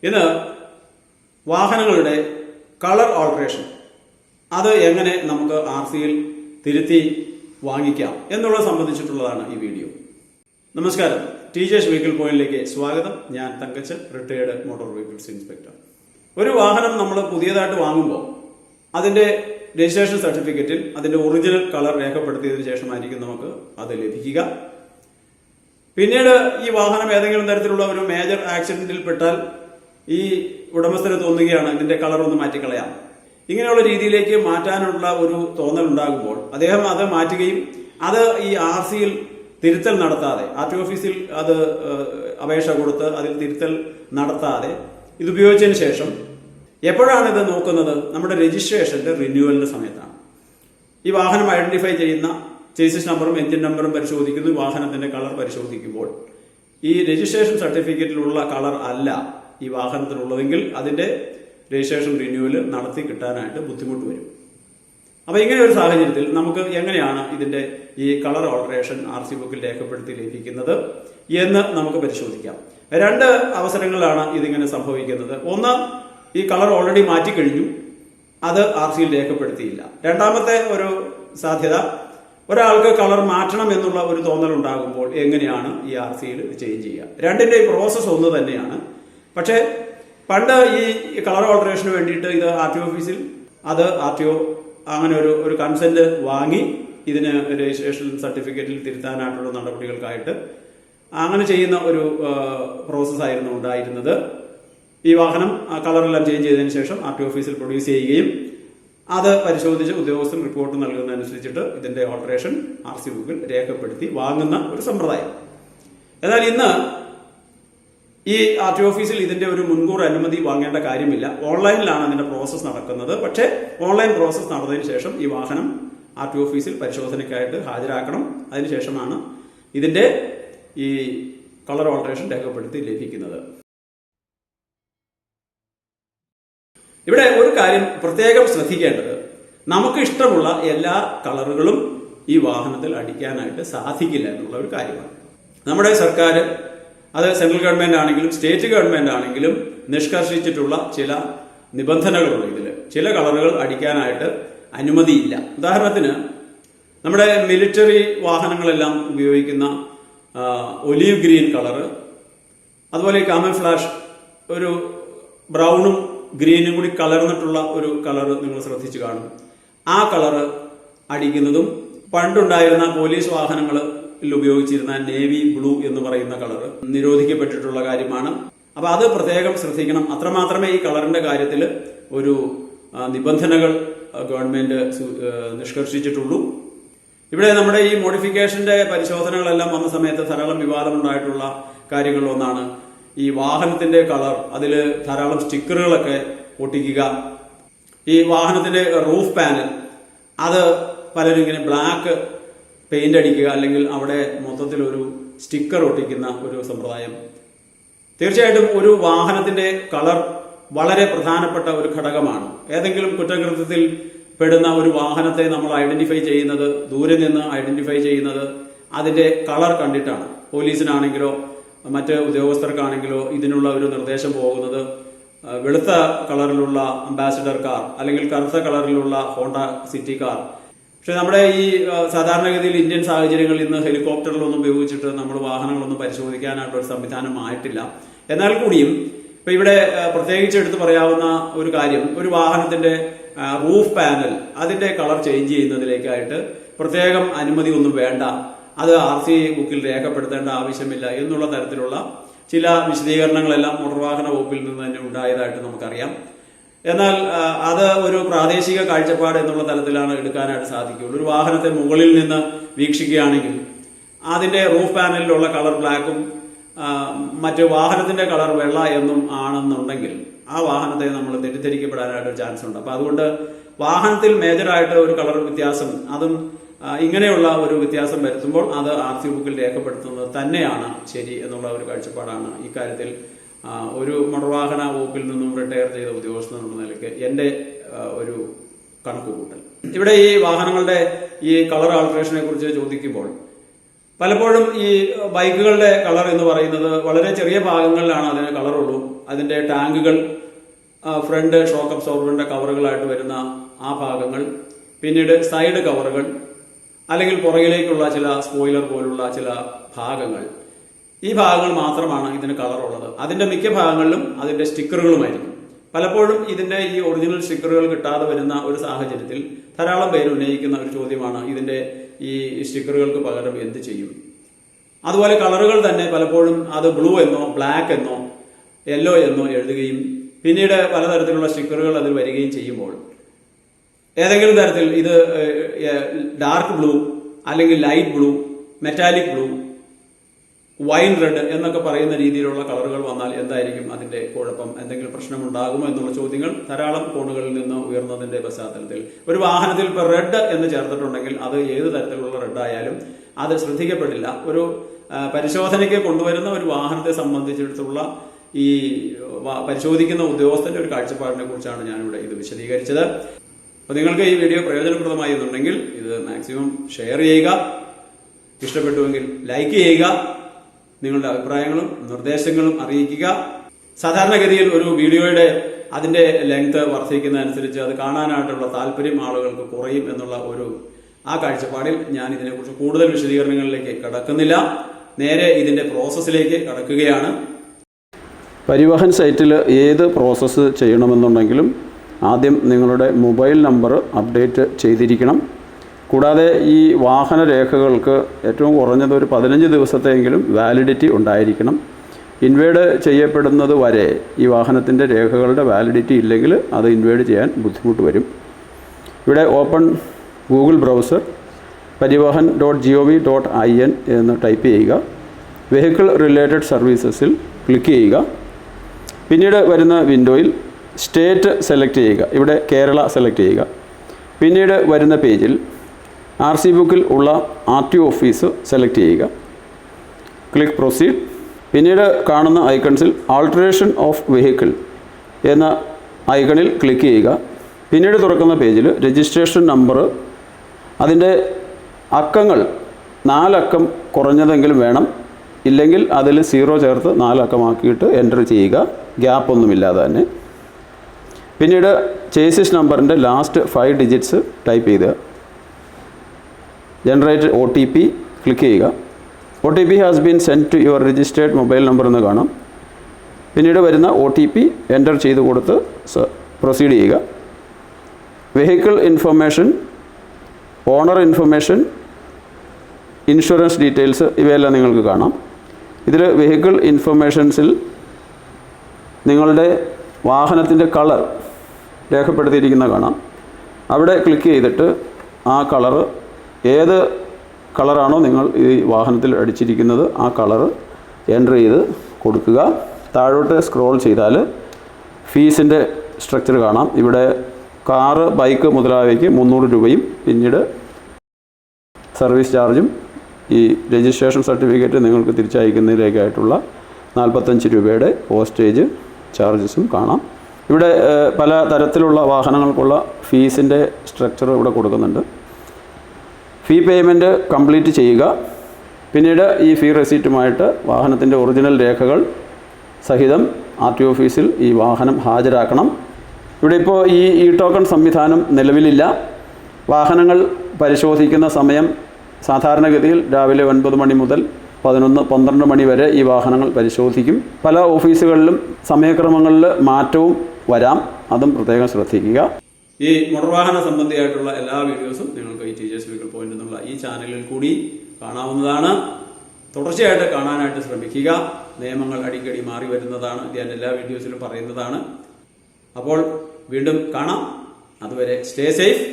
ഇന്ന് വാഹനങ്ങളുടെ colour alteration അത് എങ്ങനെ നമുക്ക് RC-യിൽ തിരുത്തി വാങ്ങിക്കാം എന്നുള്ളത് സംബന്ധിച്ചിട്ടുള്ളതാണ് ഈ വീഡിയോ. നമസ്കാരം, TJS വെഹിക്കിൾ പോയിന്റിലേക്ക് സ്വാഗതം. ഞാൻ Thankachan, retired motor vehicles inspector. ഒരു വാഹനം നമ്മൾ പുതിയതായിട്ട് വാങ്ങുമ്പോൾ അതിന്റെ രജിസ്ട്രേഷൻ സർട്ടിഫിക്കറ്റിൽ അതിന്റെ ഒറിജിനൽ കളർ രേഖപ്പെടുത്തിയതിനു ശേഷമായിരിക്കും നമുക്ക് അത് ലഭിക്കുക. പിന്നീട് ഈ വാഹനം ഏതെങ്കിലും തരത്തിലുള്ള ഒരു മേജർ ആക്സിഡന്റിൽ പെട്ടാൽ ഈ ഉടമസ്ഥന് തോന്നുകയാണ് ഇതിന്റെ കളർ ഒന്ന് മാറ്റിക്കളയാം. ഇങ്ങനെയുള്ള രീതിയിലേക്ക് മാറ്റാനുള്ള ഒരു തോന്നൽ ഉണ്ടാകുമ്പോൾ അദ്ദേഹം അത് മാറ്റുകയും അത് ഈ RC-യിൽ തിരുത്തൽ നടത്താതെ, RTO ഓഫീസിൽ അത് അപേക്ഷ കൊടുത്ത് അതിൽ തിരുത്തൽ നടത്താതെ ഇത് ഉപയോഗിച്ചതിന് ശേഷം എപ്പോഴാണ് ഇത് നോക്കുന്നത്? നമ്മുടെ രജിസ്ട്രേഷന്റെ റിന്യൂവലിന്റെ സമയത്താണ്. ഈ വാഹനം ഐഡന്റിഫൈ ചെയ്യുന്ന ചേസിസ് നമ്പറും എഞ്ചിൻ നമ്പറും പരിശോധിക്കുന്നു. വാഹനത്തിന്റെ കളർ പരിശോധിക്കുമ്പോൾ ഈ രജിസ്ട്രേഷൻ സർട്ടിഫിക്കറ്റിലുള്ള കളർ അല്ല ഈ വാഹനത്തിനുള്ളതെങ്കിൽ അതിന്റെ രജിസ്ട്രേഷൻ റിന്യൂവൽ നടത്തി കിട്ടാനായിട്ട് ബുദ്ധിമുട്ട് വരും. അപ്പൊ ഇങ്ങനെ ഒരു സാഹചര്യത്തിൽ നമുക്ക് എങ്ങനെയാണ് ഇതിന്റെ ഈ കളർ ഓൾട്ടറേഷൻ RC ബുക്കിൽ രേഖപ്പെടുത്തി ലഭിക്കുന്നത് എന്ന് നമുക്ക് പരിശോധിക്കാം. രണ്ട് അവസരങ്ങളിലാണ് ഇതിങ്ങനെ സംഭവിക്കുന്നത്. ഒന്ന്, ഈ കളർ ഓൾറെഡി മാറ്റിക്കഴിഞ്ഞു, അത് RC-യിൽ രേഖപ്പെടുത്തിയില്ല. രണ്ടാമത്തെ ഒരു സാധ്യത, ഒരാൾക്ക് കളർ മാറ്റണം എന്നുള്ള ഒരു തോന്നൽ ഉണ്ടാകുമ്പോൾ എങ്ങനെയാണ് ഈ RC-യിൽ ചേഞ്ച് ചെയ്യുക? രണ്ടിന്റെ പ്രോസസ്സ് ഒന്ന് തന്നെയാണ്. പക്ഷേ പണ്ട് ഈ കളർ ഓൾട്ടറേഷന് വേണ്ടിയിട്ട് ഇത് RTO ഓഫീസിൽ അത് RTO അങ്ങനെ ഒരു കൺസെന്റ് വാങ്ങി ഇതിന് രജിസ്ട്രേഷൻ സർട്ടിഫിക്കറ്റിൽ തിരുത്താനായിട്ടുള്ള നടപടികൾക്കായിട്ട് അങ്ങനെ ചെയ്യുന്ന ഒരു പ്രോസസ്സായിരുന്നു ഉണ്ടായിരുന്നത്. ഈ വാഹനം കളറെല്ലാം ചേഞ്ച് ചെയ്തതിനു ശേഷം RTO ഓഫീസിൽ പ്രൊഡ്യൂസ് ചെയ്യുകയും അത് പരിശോധിച്ച് ഉദ്യോഗസ്ഥൻ റിപ്പോർട്ട് നൽകുന്നതനുസരിച്ചിട്ട് ഇതിന്റെ ഓൾട്ടറേഷൻ RC ബുക്കിൽ രേഖപ്പെടുത്തി വാങ്ങുന്ന ഒരു സമ്പ്രദായം. എന്നാൽ ഇന്ന് ഈ RTO ഓഫീസിൽ ഇതിന്റെ ഒരു മുൻകൂർ അനുമതി വാങ്ങേണ്ട കാര്യമില്ല. ഓൺലൈനിലാണ് അതിന്റെ പ്രോസസ്സ് നടക്കുന്നത്. പക്ഷേ ഓൺലൈൻ പ്രോസസ്സ് നടന്നതിന് ശേഷം ഈ വാഹനം RTO ഓഫീസിൽ പരിശോധനയ്ക്കായിട്ട് ഹാജരാക്കണം. അതിനുശേഷമാണ് ഇതിന്റെ ഈ കളർ ഓൾട്ടറേഷൻ രേഖപ്പെടുത്തി ലഭിക്കുന്നത്. ഇവിടെ ഒരു കാര്യം പ്രത്യേകം ശ്രദ്ധിക്കേണ്ടത്, നമുക്ക് ഇഷ്ടമുള്ള എല്ലാ കളറുകളും ഈ വാഹനത്തിൽ അടിക്കാനായിട്ട് സാധിക്കില്ല എന്നുള്ള ഒരു കാര്യമാണ്. നമ്മുടെ സർക്കാർ, അത് സെൻട്രൽ ഗവൺമെന്റ് ആണെങ്കിലും സ്റ്റേറ്റ് ഗവൺമെന്റ് ആണെങ്കിലും നിഷ്കർഷിച്ചിട്ടുള്ള ചില നിബന്ധനകളുണ്ട്. ഇതിൽ ചില കളറുകൾ അടിക്കാനായിട്ട് അനുമതിയില്ല. ഉദാഹരണത്തിന് നമ്മുടെ മിലിറ്ററി വാഹനങ്ങളെല്ലാം ഉപയോഗിക്കുന്ന ഒലീവ് ഗ്രീൻ കളറ്, അതുപോലെ കാമഫ്ലാഷ് ഒരു ബ്രൗണും ഗ്രീനും കൂടി കലർന്നിട്ടുള്ള ഒരു കളറ് നിങ്ങൾ ശ്രദ്ധിച്ചു കാണും. ആ കളറ് അടിക്കുന്നതും പണ്ടുണ്ടായിരുന്ന പോലീസ് വാഹനങ്ങൾ ഉപയോഗിച്ചിരുന്ന നേവി ബ്ലൂ എന്ന് പറയുന്ന കളർ നിരോധിക്കപ്പെട്ടിട്ടുള്ള കാര്യമാണ്. അപ്പൊ അത് പ്രത്യേകം ശ്രദ്ധിക്കണം. അത്രമാത്രമേ ഈ കളറിന്റെ കാര്യത്തിൽ ഒരു നിബന്ധനകൾ ഗവൺമെന്റ് നിഷ്കർഷിച്ചിട്ടുള്ളൂ. ഇവിടെ നമ്മുടെ ഈ മോഡിഫിക്കേഷന്റെ പരിശോധനകളെല്ലാം വന്ന സമയത്ത് ധാരാളം വിവാദമുണ്ടായിട്ടുള്ള കാര്യങ്ങളിലൊന്നാണ് ഈ വാഹനത്തിന്റെ കളർ. അതിൽ ധാരാളം സ്റ്റിക്കറുകളൊക്കെ ഒട്ടിക്കുക. ഈ വാഹനത്തിന്റെ റൂഫ് പാനൽ അത് പലരും ഇങ്ങനെ ബ്ലാക്ക് പെയിന്റ് അടിക്കുക, അല്ലെങ്കിൽ അവിടെ മൊത്തത്തിൽ ഒരു സ്റ്റിക്കർ ഒട്ടിക്കുന്ന ഒരു സമ്പ്രദായം. തീർച്ചയായിട്ടും ഒരു വാഹനത്തിന്റെ കളർ വളരെ പ്രധാനപ്പെട്ട ഒരു ഘടകമാണ്. ഏതെങ്കിലും കുറ്റകൃത്യത്തിൽ പെടുന്ന ഒരു വാഹനത്തെ നമ്മൾ ഐഡന്റിഫൈ ചെയ്യുന്നത്, ദൂരെ നിന്ന് ഐഡന്റിഫൈ ചെയ്യുന്നത് അതിന്റെ കളർ കണ്ടിട്ടാണ്. പോലീസിനാണെങ്കിലോ മറ്റ് ഉദ്യോഗസ്ഥർക്കാണെങ്കിലോ ഇതിനുള്ള ഒരു നിർദ്ദേശം പോകുന്നത് വെളുത്ത കളറിലുള്ള അംബാസിഡർ കാർ അല്ലെങ്കിൽ കറുത്ത കളറിലുള്ള ഹോണ്ട സിറ്റി കാർ. പക്ഷെ നമ്മുടെ ഈ സാധാരണഗതിയിൽ ഇന്ത്യൻ സാഹചര്യങ്ങളിൽ ഇന്ന് ഹെലികോപ്റ്ററിലൊന്നും ഉപയോഗിച്ചിട്ട് നമ്മൾ വാഹനങ്ങളൊന്നും പരിശോധിക്കാനായിട്ടൊരു സംവിധാനമായിട്ടില്ല. എന്നാൽ കൂടിയും ഇപ്പൊ ഇവിടെ പ്രത്യേകിച്ച് എടുത്തു പറയാവുന്ന ഒരു കാര്യം, ഒരു വാഹനത്തിന്റെ റൂഫ് പാനൽ അതിന്റെ കളർ ചേഞ്ച് ചെയ്യുന്നതിലേക്കായിട്ട് പ്രത്യേകം അനുമതി ഒന്നും വേണ്ട, അത് RC ബുക്കിൽ രേഖപ്പെടുത്തേണ്ട ആവശ്യമില്ല എന്നുള്ള തരത്തിലുള്ള ചില വിശദീകരണങ്ങളെല്ലാം മോട്ടോർ വാഹന വകുപ്പിൽ നിന്ന് തന്നെ ഉണ്ടായതായിട്ട് നമുക്കറിയാം. എന്നാൽ അത് ഒരു പ്രാദേശിക കാഴ്ചപ്പാട് എന്നുള്ള തലത്തിലാണ് എടുക്കാനായിട്ട് സാധിക്കുകയുള്ളൂ. ഒരു വാഹനത്തെ മുകളിൽ നിന്ന് വീക്ഷിക്കുകയാണെങ്കിൽ അതിന്റെ റൂഫ് പാനലിലുള്ള കളർ ബ്ലാക്കും മറ്റ് വാഹനത്തിന്റെ കളർ വെള്ള എന്നും ആണെന്നുണ്ടെങ്കിൽ ആ വാഹനത്തെ നമ്മൾ തെറ്റിദ്ധരിക്കപ്പെടാനായിട്ട് ചാൻസ് ഉണ്ട്. അപ്പൊ അതുകൊണ്ട് വാഹനത്തിൽ മേജറായിട്ട് ഒരു കളർ വ്യത്യാസം, അതും ഇങ്ങനെയുള്ള ഒരു വ്യത്യാസം വരുത്തുമ്പോൾ അത് RC ബുക്കിൽ രേഖപ്പെടുത്തുന്നത് തന്നെയാണ് ശരി എന്നുള്ള ഒരു കാഴ്ചപ്പാടാണ് ഇക്കാര്യത്തിൽ ഒരു മോട്ടോർ വാഹന വകുപ്പിൽ നിന്നും റിട്ടയർ ചെയ്ത ഉദ്യോഗസ്ഥൻ എന്ന നിലയ്ക്ക് എന്റെ ഒരു കണക്കുകൂട്ടൽ. ഇവിടെ ഈ വാഹനങ്ങളുടെ ഈ കളർ ആൾട്ടറേഷനെ കുറിച്ച് ചോദിക്കുമ്പോൾ പലപ്പോഴും ഈ ബൈക്കുകളുടെ കളർ എന്ന് പറയുന്നത് വളരെ ചെറിയ ഭാഗങ്ങളിലാണ് അതിന് കളറുള്ളൂ. അതിന്റെ ടാങ്കുകൾ, ഫ്രണ്ട് ഷോക്ക് അബ്സോർബറിന്റെ കവറുകളായിട്ട് വരുന്ന ആ ഭാഗങ്ങൾ, പിന്നീട് സൈഡ് കവറുകൾ, അല്ലെങ്കിൽ പുറകിലേക്കുള്ള ചില സ്പോയിലർ പോലുള്ള ചില ഭാഗങ്ങൾ, ഈ ഭാഗങ്ങൾ മാത്രമാണ് ഇതിന് കളറുള്ളത്. അതിന്റെ മിക്ക ഭാഗങ്ങളിലും അതിന്റെ സ്റ്റിക്കറുകളുമായിരിക്കും. പലപ്പോഴും ഇതിന്റെ ഈ ഒറിജിനൽ സ്റ്റിക്കറുകൾ കിട്ടാതെ വരുന്ന ഒരു സാഹചര്യത്തിൽ ധാരാളം പേര് ഉന്നയിക്കുന്ന ഒരു ചോദ്യമാണ് ഇതിന്റെ ഈ സ്റ്റിക്കറുകൾക്ക് പകരം എന്ത് ചെയ്യും. അതുപോലെ കളറുകൾ തന്നെ പലപ്പോഴും അത് ബ്ലൂ എന്നോ ബ്ലാക്ക് എന്നോ യെല്ലോ എന്നോ എഴുതുകയും പിന്നീട് പലതരത്തിലുള്ള സ്റ്റിക്കറുകൾ അതിൽ വരികയും ചെയ്യുമ്പോൾ ഏതെങ്കിലും തരത്തിൽ ഇത് ഡാർക്ക് ബ്ലൂ അല്ലെങ്കിൽ light blue, metallic blue, wine red എന്നൊക്കെ പറയുന്ന രീതിയിലുള്ള കളറുകൾ വന്നാൽ എന്തായിരിക്കും അതിന്റെ കുഴപ്പം? എന്തെങ്കിലും പ്രശ്നമുണ്ടാകുമോ എന്നുള്ള ചോദ്യങ്ങൾ ധാരാളം കോണുകളിൽ നിന്ന് ഉയർന്നതിന്റെ പശ്ചാത്തലത്തിൽ ഒരു വാഹനത്തിൽ ഇപ്പോൾ റെഡ് എന്ന് ചേർത്തിട്ടുണ്ടെങ്കിൽ അത് ഏത് തരത്തിലുള്ള റെഡ് ആയാലും അത് ശ്രദ്ധിക്കപ്പെടില്ല. ഒരു പരിശോധനയ്ക്ക് കൊണ്ടുവരുന്ന ഒരു വാഹനത്തെ സംബന്ധിച്ചിടത്തുള്ള ഈ പരിശോധിക്കുന്ന ഉദ്യോഗസ്ഥന്റെ ഒരു കാഴ്ചപ്പാടിനെ കുറിച്ചാണ് ഞാനിവിടെ ഇത് വിശദീകരിച്ചത്. അപ്പോൾ നിങ്ങൾക്ക് ഈ വീഡിയോ പ്രയോജനപ്രദമായി എന്നുണ്ടെങ്കിൽ ഇത് മാക്സിമം ഷെയർ ചെയ്യുക, ഇഷ്ടപ്പെട്ടുവെങ്കിൽ ലൈക്ക് ചെയ്യുക, നിങ്ങളുടെ അഭിപ്രായങ്ങളും നിർദ്ദേശങ്ങളും അറിയിക്കുക. സാധാരണഗതിയിൽ ഒരു വീഡിയോയുടെ അതിന്റെ ലെങ്ത് വർദ്ധിക്കുന്നതനുസരിച്ച് അത് കാണാനായിട്ടുള്ള താല്പര്യം ആളുകൾക്ക് കുറയും എന്നുള്ള ആ കാഴ്ചപ്പാടിൽ ഞാൻ ഇതിനെക്കുറിച്ച് കൂടുതൽ വിശദീകരണങ്ങളിലേക്ക് കടക്കുന്നില്ല. നേരെ ഇതിന്റെ പ്രോസസ്സിലേക്ക് കടക്കുകയാണ്. പരിവഹൻ സൈറ്റിൽ ഏത് പ്രോസസ്സ് ചെയ്യണമെന്നുണ്ടെങ്കിലും ആദ്യം നിങ്ങളുടെ മൊബൈൽ നമ്പർ അപ്ഡേറ്റ് ചെയ്തിരിക്കണം. കൂടാതെ ഈ വാഹന രേഖകൾക്ക് ഏറ്റവും കുറഞ്ഞത് ഒരു 15 ദിവസത്തെയെങ്കിലും വാലിഡിറ്റി ഉണ്ടായിരിക്കണം. ഇൻവേഡ് ചെയ്യപ്പെടുന്നത് വരെ ഈ വാഹനത്തിൻ്റെ രേഖകളുടെ വാലിഡിറ്റി ഇല്ലെങ്കിൽ അത് ഇൻവേഡ് ചെയ്യാൻ ബുദ്ധിമുട്ട് വരും. ഇവിടെ ഓപ്പൺ ഗൂഗിൾ ബ്രൗസർ പരിവഹൻ.gov.in എന്ന് ടൈപ്പ് ചെയ്യുക. വെഹിക്കിൾ റിലേറ്റഡ് സർവീസസിൽ ക്ലിക്ക് ചെയ്യുക. പിന്നീട് വരുന്ന വിൻഡോയിൽ സ്റ്റേറ്റ് സെലക്ട് ചെയ്യുക. ഇവിടെ കേരള സെലക്ട് ചെയ്യുക. പിന്നീട് വരുന്ന പേജിൽ RC ബുക്കിൽ ഉള്ള RTO ഓഫീസ് സെലക്ട് ചെയ്യുക. Click proceed. പിന്നീട് കാണുന്ന ഐക്കൺസിൽ ആൾട്ടറേഷൻ ഓഫ് വെഹിക്കിൾ എന്ന ഐക്കണിൽ ക്ലിക്ക് ചെയ്യുക. പിന്നീട് തുറക്കുന്ന പേജിൽ രജിസ്ട്രേഷൻ നമ്പർ, അതിൻ്റെ അക്കങ്ങൾ 4 അക്കം കുറഞ്ഞതെങ്കിലും വേണം, ഇല്ലെങ്കിൽ അതിൽ 0 ചേർത്ത് 4 അക്കമാക്കിയിട്ട് എൻ്റർ ചെയ്യുക, ഗ്യാപ്പ് ഒന്നുമില്ലാതെ തന്നെ. പിന്നീട് ചേസിസ് നമ്പറിൻ്റെ ലാസ്റ്റ് 5 ഡിജിറ്റ്സ് ടൈപ്പ് ചെയ്ത് ജനറേറ്റ് OTP ക്ലിക്ക് ചെയ്യുക. OTP has been send to your registered mobile number എന്ന് കാണാം. പിന്നീട് വരുന്ന OTP എൻ്റർ ചെയ്ത് കൊടുത്ത് പ്രൊസീഡ് ചെയ്യുക. Vehicle information, owner information, insurance details ഇവയെല്ലാം നിങ്ങൾക്ക് കാണാം. ഇതിൽ വെഹിക്കിൾ ഇൻഫർമേഷൻസിൽ നിങ്ങളുടെ വാഹനത്തിൻ്റെ കളർ രേഖപ്പെടുത്തിയിരിക്കുന്ന കാണാം. അവിടെ ക്ലിക്ക് ചെയ്തിട്ട് ആ കളറ് ഏത് കളറാണോ നിങ്ങൾ ഈ വാഹനത്തിൽ അടിച്ചിരിക്കുന്നത് ആ കളറ് എൻ്റർ ചെയ്ത് കൊടുക്കുക. താഴോട്ട് സ്ക്രോൾ ചെയ്താൽ ഫീസിൻ്റെ സ്ട്രക്ചർ കാണാം. ഇവിടെ കാറ്, ബൈക്ക് മുതലായവയ്ക്ക് 300 രൂപയും പിന്നീട് സർവീസ് ചാർജും ഈ രജിസ്ട്രേഷൻ സർട്ടിഫിക്കറ്റ് നിങ്ങൾക്ക് തിരിച്ചയക്കുന്നതിലേക്കായിട്ടുള്ള 45 രൂപയുടെ പോസ്റ്റേജ് ചാർജസും കാണാം. ഇവിടെ പല തരത്തിലുള്ള വാഹനങ്ങൾക്കുള്ള ഫീസിൻ്റെ സ്ട്രക്ചർ ഇവിടെ കൊടുക്കുന്നുണ്ട്. ഫീ പേയ്മെൻറ്റ് കംപ്ലീറ്റ് ചെയ്യുക. പിന്നീട് ഈ ഫീ റെസീറ്റുമായിട്ട് വാഹനത്തിൻ്റെ ഒറിജിനൽ രേഖകൾ സഹിതം RTO ഓഫീസിൽ ഈ വാഹനം ഹാജരാക്കണം. ഇവിടെ ഇപ്പോൾ ഈ ടോക്കൺ സംവിധാനം നിലവിലില്ല. വാഹനങ്ങൾ പരിശോധിക്കുന്ന സമയം സാധാരണഗതിയിൽ രാവിലെ 9 മണി മുതൽ 11-12 മണി വരെ ഈ വാഹനങ്ങൾ പരിശോധിക്കും. പല ഓഫീസുകളിലും സമയക്രമങ്ങളിൽ മാറ്റവും വരാം, അതും പ്രത്യേകം ശ്രദ്ധിക്കുക. ഈ മോട്ടോർ വാഹന സംബന്ധിയായിട്ടുള്ള എല്ലാ വീഡിയോസും നിങ്ങൾക്ക് ഈ TJS വെഹിക്കിൾ പോയിന്റ് എന്നുള്ള ഈ ചാനലിൽ കൂടി കാണാവുന്നതാണ്. തുടർച്ചയായിട്ട് കാണാനായിട്ട് ശ്രമിക്കുക. നിയമങ്ങൾ അടിക്കടി മാറി വരുന്നതാണ്, ഞാൻ എല്ലാ വീഡിയോസിലും പറയുന്നതാണ്. അപ്പോൾ വീണ്ടും കാണാം. അതുവരെ സ്റ്റേ സേഫ്.